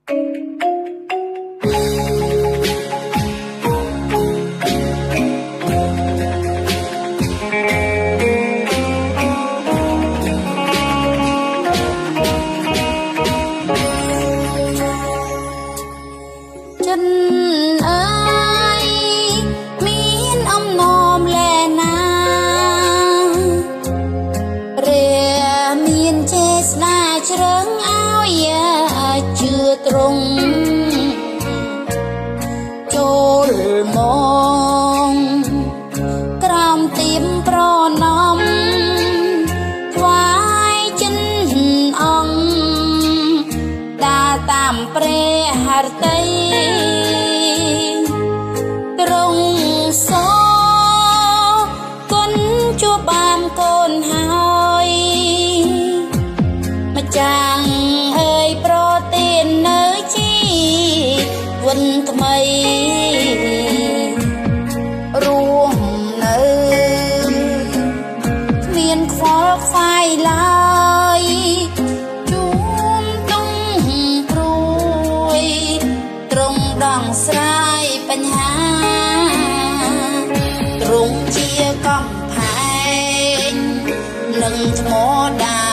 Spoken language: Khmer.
ចិនអើយមានអំណមលែណារាមានចេស្តាជ្រឹងឲ្យជឿត្រង់ចូលមកក្រោមទៀមប្រណំថ្វាយចិនអង្គដើរតាមព្រះហឫទ័យទ្រង់សគុណជួបបានកូនហើយម្ចាស់អើយប្រទាននៅជីវិតថ្មីរួមនៅគ្មានខ្វល់ខ្វាយឡើយជួមទុំព្រួយទ្រង់ដងស្រាយបញ្ហាទ្រង់ជាកំផែងនឹងថ្មដា